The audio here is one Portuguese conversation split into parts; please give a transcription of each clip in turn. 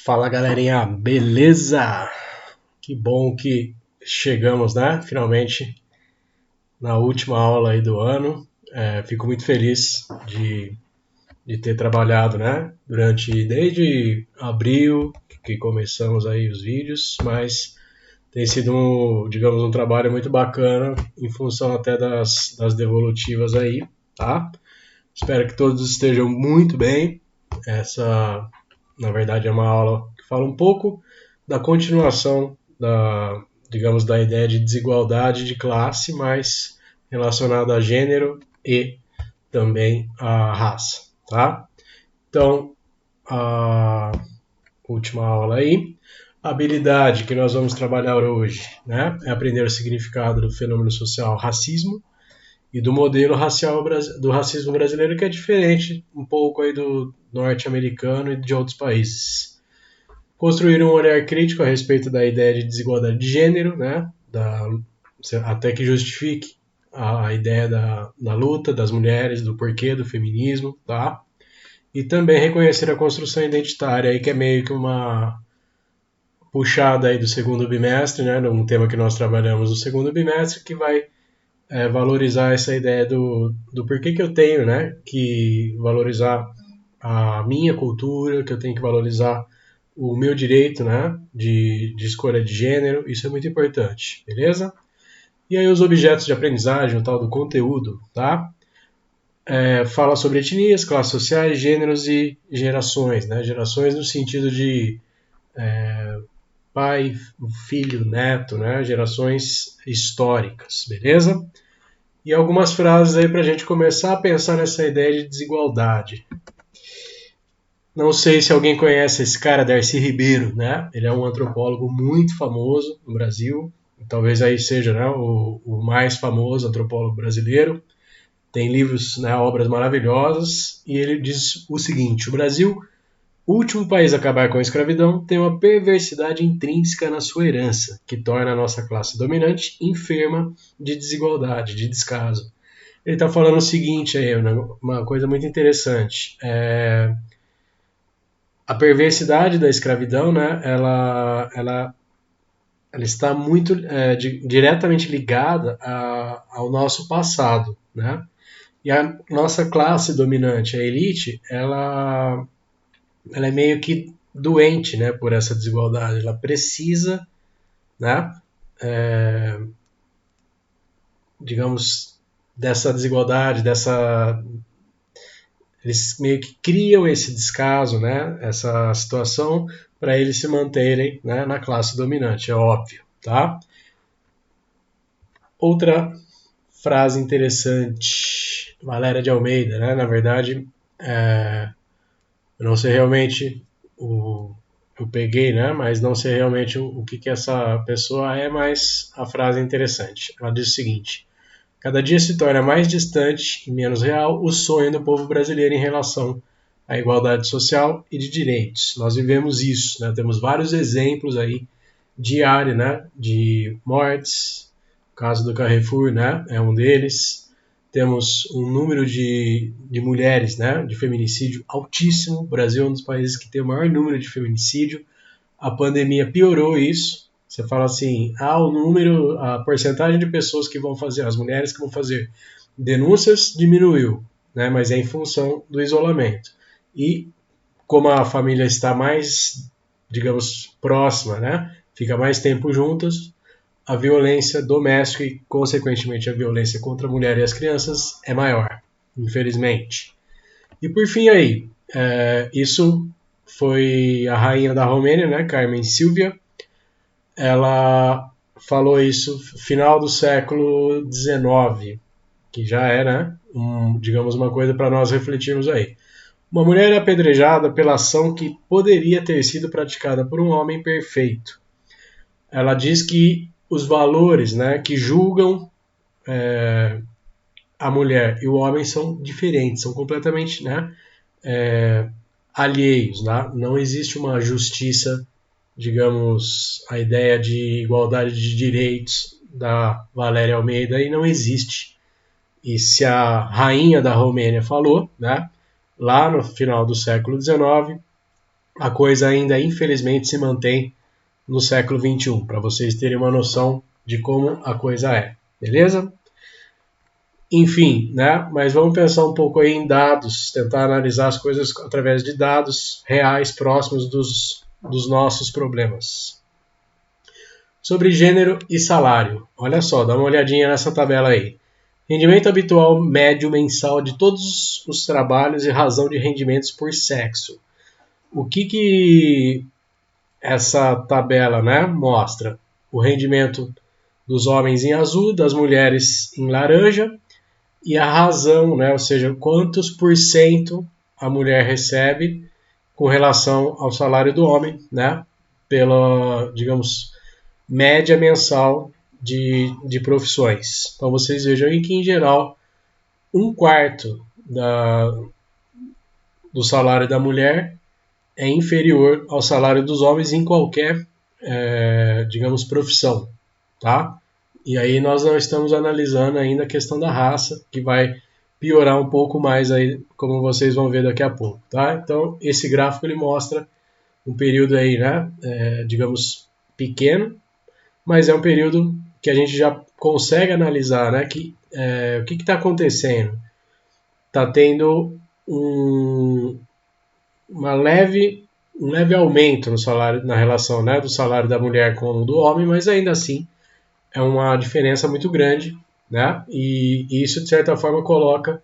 Fala galerinha, beleza? Que bom que chegamos, né? Finalmente na última aula aí do ano. Fico muito feliz de ter trabalhado, né? Desde abril que começamos aí os vídeos, mas tem sido digamos, um trabalho muito bacana em função até das devolutivas aí, tá? Espero que todos estejam muito bem. Essa, na verdade, é uma aula que fala um pouco da continuação digamos, da ideia de desigualdade de classe, mas relacionada a gênero e também a raça, tá? Então, a última aula aí. A habilidade que nós vamos trabalhar hoje, né, é aprender o significado do fenômeno social racismo e do modelo racial do racismo brasileiro, que é diferente um pouco aí do norte-americano e de outros países. Construir um olhar crítico a respeito da ideia de desigualdade de gênero, né, até que justifique a ideia da luta das mulheres, do porquê do feminismo, tá? E também reconhecer a construção identitária, aí, que é meio que uma puxada aí do segundo bimestre, né, um tema que nós trabalhamos no segundo bimestre, que vai valorizar essa ideia do porquê que eu tenho, né, que valorizar a minha cultura, que eu tenho que valorizar o meu direito, né, de escolha de gênero. Isso é muito importante, beleza? E aí os objetos de aprendizagem, o tal do conteúdo, tá? Fala sobre etnias, classes sociais, gêneros e gerações, né? Gerações no sentido de pai, filho, neto, né? Gerações históricas, beleza? E algumas frases aí para a gente começar a pensar nessa ideia de desigualdade. Não sei se alguém conhece esse cara, Darcy Ribeiro, né? Ele é um antropólogo muito famoso no Brasil, talvez aí seja, né, o mais famoso antropólogo brasileiro. Tem livros, né, obras maravilhosas, e ele diz o seguinte: o Brasil, o último país a acabar com a escravidão, tem uma perversidade intrínseca na sua herança, que torna a nossa classe dominante enferma de desigualdade, de descaso. Ele está falando o seguinte aí, uma coisa muito interessante. A perversidade da escravidão, né, ela está muito diretamente ligada ao nosso passado, né? E a nossa classe dominante, a elite, ela é meio que doente, né, por essa desigualdade. Ela precisa, né, digamos, dessa desigualdade, eles meio que criam esse descaso, né, essa situação para eles se manterem, né, na classe dominante, é óbvio, tá? Outra frase interessante, Valéria de Almeida, né, na verdade, eu não sei realmente eu peguei, né, mas não sei realmente o que essa pessoa é, mas a frase é interessante. Ela diz o seguinte: cada dia se torna mais distante e menos real o sonho do povo brasileiro em relação à igualdade social e de direitos. Nós vivemos isso, né? Temos vários exemplos aí diários, né, de mortes. O caso do Carrefour, né, é um deles. Temos um número de mulheres, né, de feminicídio altíssimo. O Brasil é um dos países que tem o maior número de feminicídio. A pandemia piorou isso. Você fala assim, a porcentagem de pessoas que vão fazer, as mulheres que vão fazer denúncias diminuiu, né? Mas é em função do isolamento. E como a família está mais, digamos, próxima, né? Fica mais tempo juntas, a violência doméstica e, consequentemente, a violência contra a mulher e as crianças é maior, infelizmente. E por fim aí, isso foi a rainha da Romênia, né, Carmen Silvia. Ela falou isso no final do século XIX, que já é, né, digamos, uma coisa para nós refletirmos aí. Uma mulher é apedrejada pela ação que poderia ter sido praticada por um homem perfeito. Ela diz que os valores, né, que julgam a mulher e o homem são diferentes, são completamente, né, alheios. Né? Não existe uma justiça, digamos, a ideia de igualdade de direitos da Valéria Almeida aí não existe. E se a rainha da Romênia falou, né, lá no final do século XIX, a coisa ainda infelizmente se mantém no século XXI, para vocês terem uma noção de como a coisa é, beleza? Enfim, né? Mas vamos pensar um pouco aí em dados, tentar analisar as coisas através de dados reais próximos dos nossos problemas. Sobre gênero e salário. Olha só, dá uma olhadinha nessa tabela aí. Rendimento habitual médio mensal de todos os trabalhos e razão de rendimentos por sexo. O que essa tabela, né, mostra? O rendimento dos homens em azul, das mulheres em laranja, e a razão, né, ou seja, quantos por cento a mulher recebe com relação ao salário do homem, né, pela, digamos, média mensal de profissões. Então vocês vejam aí que, em geral, um quarto do salário da mulher é inferior ao salário dos homens em qualquer, digamos, profissão, tá? E aí nós não estamos analisando ainda a questão da raça, que vai piorar um pouco mais aí, como vocês vão ver daqui a pouco, tá? Então esse gráfico ele mostra um período aí, né, digamos, pequeno, mas é um período que a gente já consegue analisar, né, que o que está acontecendo? Está tendo um leve aumento no salário, na relação, né, do salário da mulher com o do homem, mas ainda assim é uma diferença muito grande, né? E isso de certa forma coloca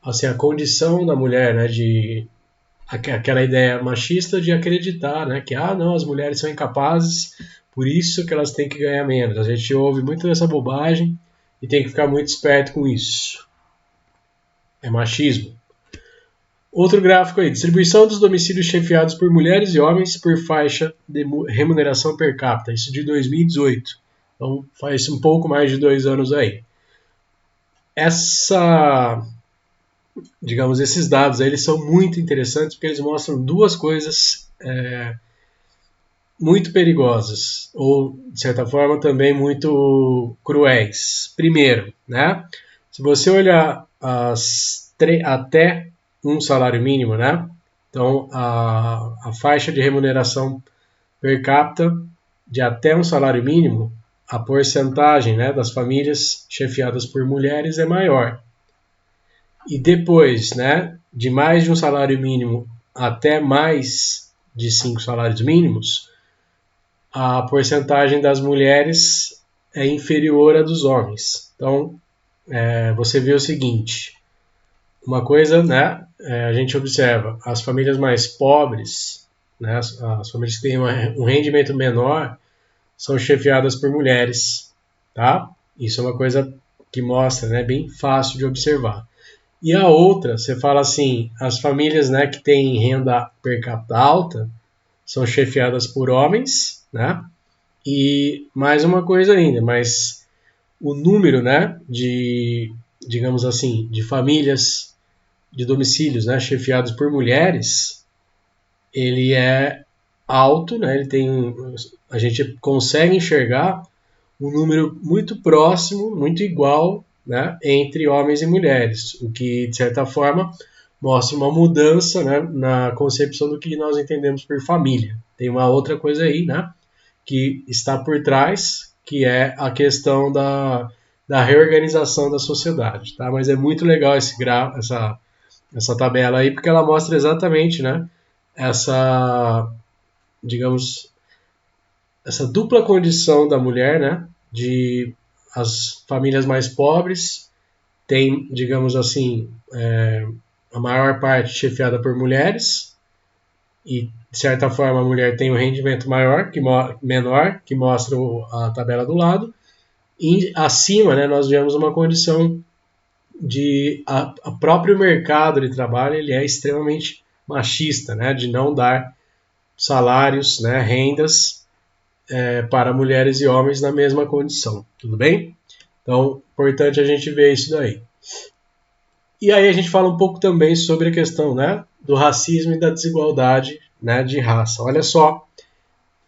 assim a condição da mulher, né, de aquela ideia machista de acreditar, né, que não, as mulheres são incapazes, por isso que elas têm que ganhar menos. A gente ouve muito dessa bobagem e tem que ficar muito esperto com isso. É machismo. Outro gráfico aí, distribuição dos domicílios chefiados por mulheres e homens por faixa de remuneração per capita, isso de 2018. Então faz um pouco mais de 2 anos aí. Digamos, esses dados aí, eles são muito interessantes porque eles mostram duas coisas muito perigosas, ou de certa forma também muito cruéis. Primeiro, né, se você olhar até um salário mínimo, né, então a faixa de remuneração per capita de até um salário mínimo, a porcentagem, né, das famílias chefiadas por mulheres é maior. E depois, né, de mais de um salário mínimo até mais de 5 salários mínimos, a porcentagem das mulheres é inferior à dos homens. Então, você vê o seguinte, uma coisa, né, a gente observa, as famílias mais pobres, né, as famílias que têm um rendimento menor, são chefiadas por mulheres, tá? Isso é uma coisa que mostra, né, bem fácil de observar. E a outra, você fala assim, as famílias, né, que têm renda per capita alta são chefiadas por homens, né? E mais uma coisa ainda, mas o número, né, digamos assim, de famílias de domicílios, né, chefiados por mulheres, ele é alto, né? A gente consegue enxergar um número muito próximo, muito igual, né, entre homens e mulheres, o que de certa forma mostra uma mudança, né, na concepção do que nós entendemos por família. Tem uma outra coisa aí, né, que está por trás, que é a questão da reorganização da sociedade, tá? Mas é muito legal essa tabela aí, porque ela mostra exatamente, né, essa, digamos, essa dupla condição da mulher, né, de as famílias mais pobres têm, digamos assim, a maior parte chefiada por mulheres e, de certa forma, a mulher tem um rendimento menor, que mostra a tabela do lado, e acima, né, nós vemos uma condição de a próprio mercado de trabalho ele é extremamente machista, né, de não dar salários, né, rendas para mulheres e homens na mesma condição, tudo bem? Então, importante a gente ver isso daí. E aí a gente fala um pouco também sobre a questão, né, do racismo e da desigualdade, né, de raça. Olha só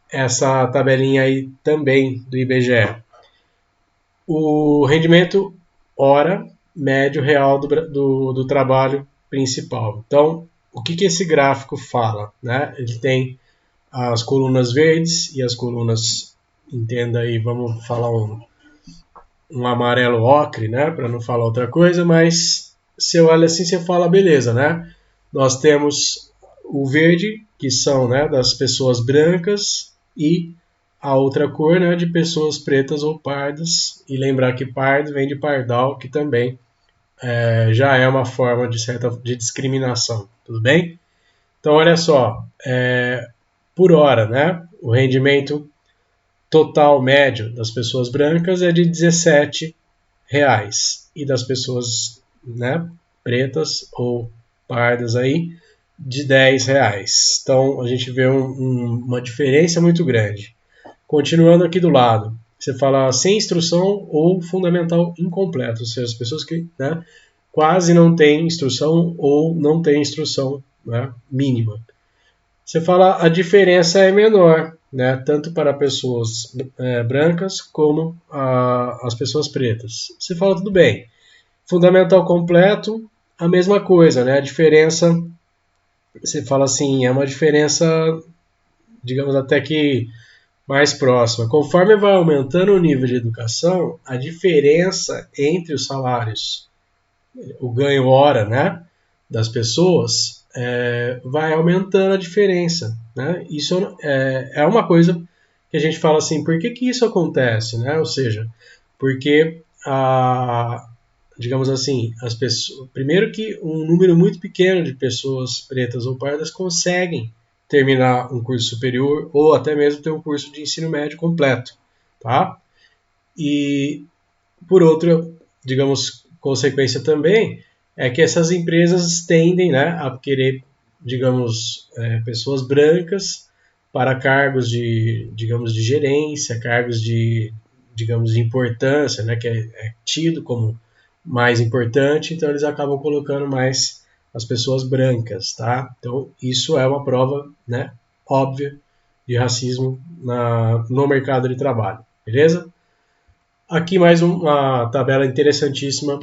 essa tabelinha aí também do IBGE. O rendimento hora médio real do trabalho principal. Então, o que esse gráfico fala, né? Ele tem as colunas verdes e as colunas, entenda aí, vamos falar um amarelo ocre, né? Para não falar outra coisa, mas você olha assim, você fala, beleza, né? Nós temos o verde, que são, né, das pessoas brancas, e a outra cor, né, de pessoas pretas ou pardas. E lembrar que pardo vem de pardal, que também já é uma forma de discriminação, tudo bem? Então, olha só, por hora, né, o rendimento total médio das pessoas brancas é de R$ 17 e das pessoas, né, pretas ou pardas aí de R$ 10. Então a gente vê uma diferença muito grande. Continuando aqui do lado, você fala sem instrução ou fundamental incompleto, ou seja, as pessoas que, né, quase não têm instrução ou não têm instrução, né, mínima. Você fala a diferença é menor, né, tanto para pessoas brancas como as pessoas pretas. Você fala tudo bem. Fundamental completo, a mesma coisa, né? A diferença, você fala assim, é uma diferença, digamos até que mais próxima. Conforme vai aumentando o nível de educação, a diferença entre os salários, o ganho hora, né, das pessoas, vai aumentando a diferença, né? Isso é uma coisa que a gente fala assim, por que isso acontece, né? Ou seja, porque digamos assim, as pessoas, primeiro que um número muito pequeno de pessoas pretas ou pardas conseguem terminar um curso superior ou até mesmo ter um curso de ensino médio completo, tá? E por outra, digamos, consequência também é que essas empresas tendem, né, a querer, digamos, pessoas brancas para cargos de, digamos, de gerência, cargos de, digamos, de importância, né, que é tido como mais importante, então eles acabam colocando mais as pessoas brancas, tá? Então isso é uma prova, né, óbvia de racismo no mercado de trabalho, beleza? Aqui mais uma tabela interessantíssima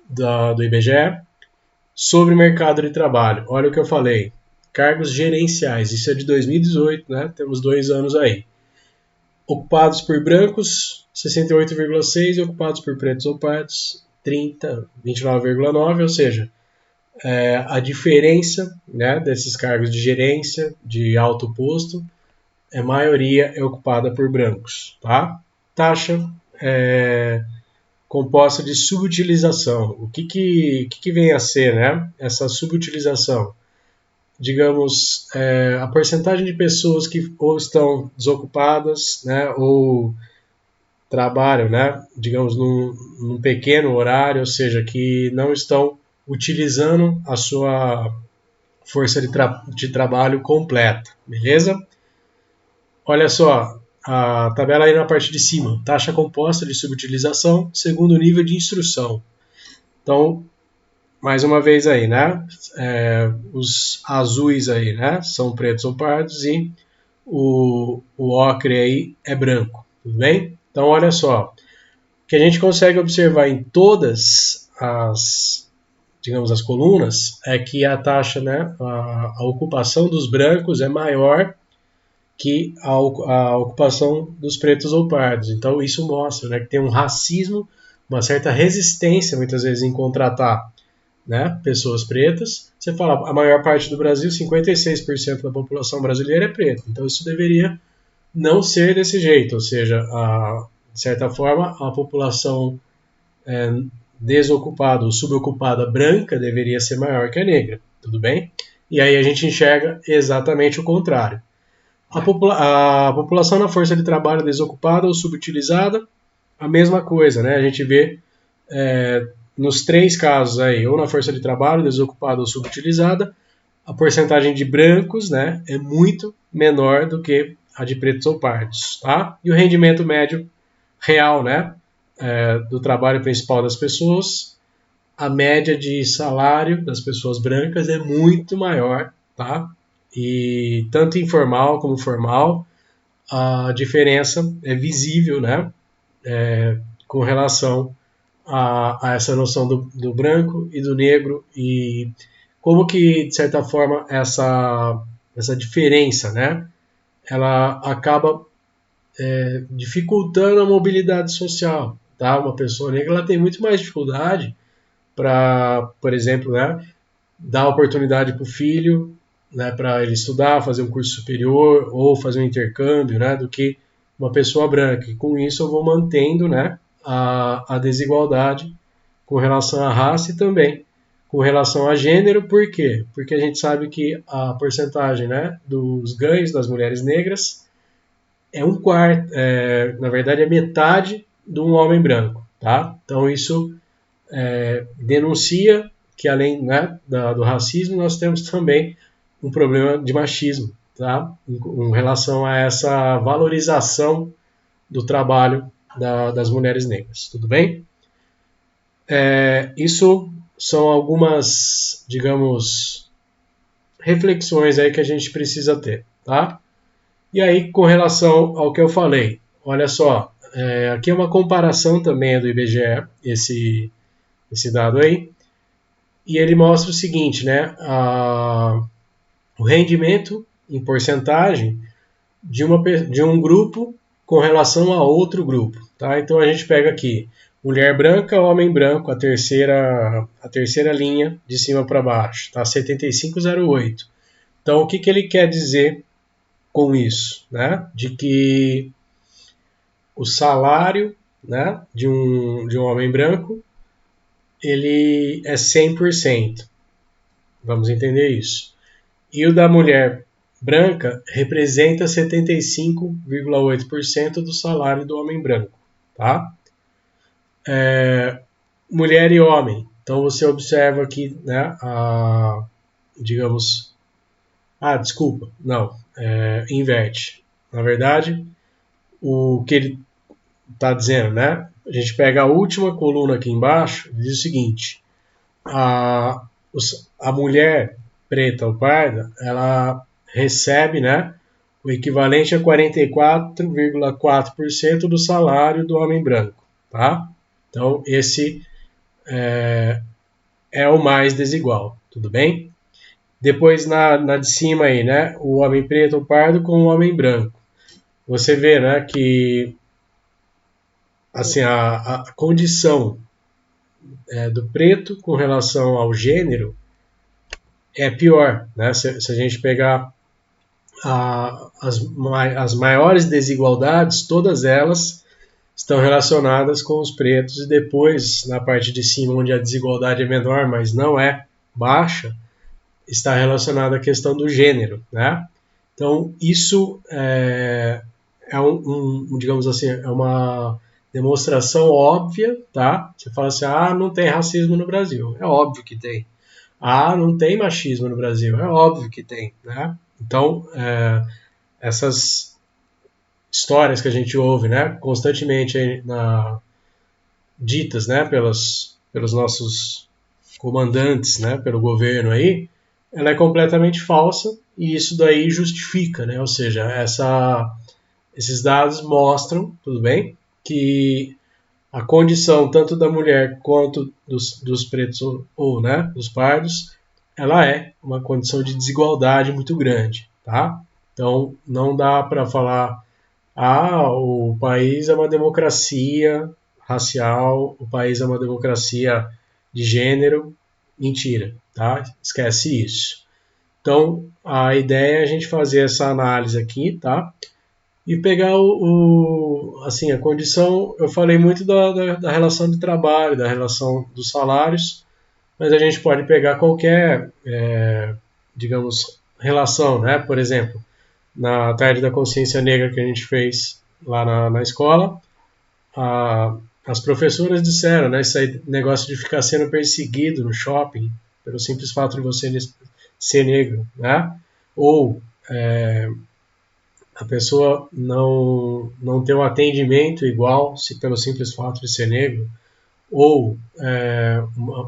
do IBGE sobre o mercado de trabalho. Olha o que eu falei. Cargos gerenciais, isso é de 2018, né? Temos 2 anos aí. Ocupados por brancos, 68,6, e ocupados por pretos ou pardos, 29,9, ou seja, a diferença, né, desses cargos de gerência, de alto posto, a maioria é ocupada por brancos, tá? Taxa composta de subutilização. O que vem a ser, né, essa subutilização? Digamos, a porcentagem de pessoas que ou estão desocupadas, né, ou trabalham, né, digamos, num pequeno horário, ou seja, que não estão utilizando a sua força de trabalho completa, beleza? Olha só, a tabela aí na parte de cima, taxa composta de subutilização segundo o nível de instrução. Então, mais uma vez aí, né? Os azuis aí, né? São pretos ou pardos e o ocre aí é branco, tudo bem? Então, olha só, o que a gente consegue observar em todas digamos, as colunas é que a taxa, né? A ocupação dos brancos é maior que a ocupação dos pretos ou pardos. Então, isso mostra, né, que tem um racismo, uma certa resistência, muitas vezes, em contratar, né, pessoas pretas. Você fala, a maior parte do Brasil, 56% da população brasileira é preta. Então isso deveria não ser desse jeito, ou seja, de certa forma, a população desocupada ou subocupada branca deveria ser maior que a negra, tudo bem? E aí a gente enxerga exatamente o contrário. A população na força de trabalho desocupada ou subutilizada, a mesma coisa, né? A gente vê nos 3 casos aí, ou na força de trabalho, desocupada ou subutilizada, a porcentagem de brancos, né, é muito menor do que a de pretos ou pardos, tá? E o rendimento médio real, né, do trabalho principal das pessoas, a média de salário das pessoas brancas é muito maior, tá? E tanto informal como formal, a diferença é visível, né, com relação a essa noção do branco e do negro e como que, de certa forma, essa diferença, né, ela acaba dificultando a mobilidade social, tá? Uma pessoa negra ela tem muito mais dificuldade para, por exemplo, né, dar oportunidade para o filho, né, para ele estudar, fazer um curso superior ou fazer um intercâmbio, né, do que uma pessoa branca. E com isso eu vou mantendo, né, a desigualdade com relação à raça e também com relação a gênero. Por quê? Porque a gente sabe que a porcentagem, né, dos ganhos das mulheres negras é um quarto, na verdade é metade de um homem branco, tá? Então isso denuncia que além, né, do racismo nós temos também um problema de machismo, tá? Em relação a essa valorização do trabalho das mulheres negras, tudo bem? Isso são algumas, digamos, reflexões aí que a gente precisa ter, tá? E aí, com relação ao que eu falei, olha só, aqui é uma comparação também do IBGE, esse dado aí, e ele mostra o seguinte, né? O rendimento em porcentagem de um grupo com relação a outro grupo, tá? Então a gente pega aqui mulher branca, homem branco, a terceira linha de cima para baixo, tá? 75,08. Então o que, que ele quer dizer com isso, né? De que o salário, né, de um homem branco ele é 100%. Vamos entender isso. E o da mulher branca representa 75,8% do salário do homem branco, tá? Mulher e homem. Então você observa aqui, né, digamos, desculpa, não, inverte. Na verdade, o que ele está dizendo, né? A gente pega a última coluna aqui embaixo e diz o seguinte: a, a mulher preta ou parda, ela recebe, né, o equivalente a 44,4% do salário do homem branco, tá? Então, esse é o mais desigual, tudo bem? Depois, na de cima aí, né, o homem preto ou pardo com o homem branco. Você vê, né, que assim, a condição do preto com relação ao gênero é pior, né? Se a gente pegar as maiores desigualdades, todas elas estão relacionadas com os pretos, e depois, na parte de cima, onde a desigualdade é menor, mas não é baixa, está relacionada à questão do gênero, né? Então, isso digamos assim, é uma demonstração óbvia, tá? Você fala assim, não tem racismo no Brasil. É óbvio que tem. Não tem machismo no Brasil. É óbvio que tem, né? Então, essas histórias que a gente ouve, né, constantemente ditas, né, pelos nossos comandantes, né, pelo governo aí, ela é completamente falsa e isso daí justifica, né? Ou seja, esses dados mostram, tudo bem, que a condição tanto da mulher quanto dos pretos ou né, dos pardos, ela é uma condição de desigualdade muito grande, tá? Então não dá para falar o país é uma democracia racial, o país é uma democracia de gênero. Mentira, tá? Esquece isso. Então, a ideia é a gente fazer essa análise aqui, tá? E pegar assim, a condição, eu falei muito da relação de trabalho, da relação dos salários, mas a gente pode pegar qualquer, digamos, relação, né? Por exemplo, na tarde da consciência negra que a gente fez lá na escola, as professoras disseram, né, esse negócio de ficar sendo perseguido no shopping pelo simples fato de você ser negro, né? Ou a pessoa não ter um atendimento igual pelo simples fato de ser negro, ou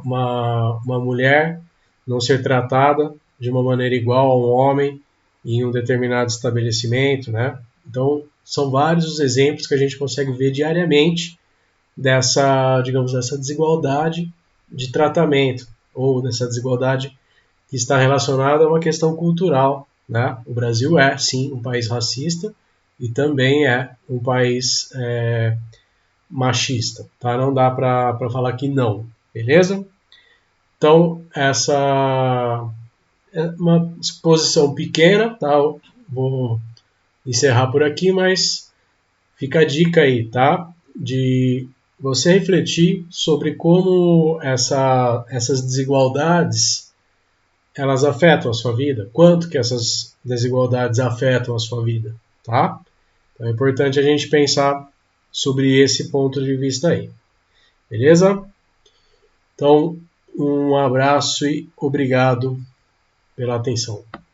uma mulher não ser tratada de uma maneira igual a um homem em um determinado estabelecimento, né? Então, são vários os exemplos que a gente consegue ver diariamente digamos, dessa desigualdade de tratamento, ou dessa desigualdade está relacionado a uma questão cultural, né? O Brasil é, sim, um país racista e também é um país machista, tá? Não dá para falar que não, beleza? Então, essa é uma exposição pequena, tá? Eu vou encerrar por aqui, mas fica a dica aí, tá? De você refletir sobre como essas desigualdades elas afetam a sua vida, quanto que essas desigualdades afetam a sua vida, tá? Então é importante a gente pensar sobre esse ponto de vista aí, beleza? Então, um abraço e obrigado pela atenção.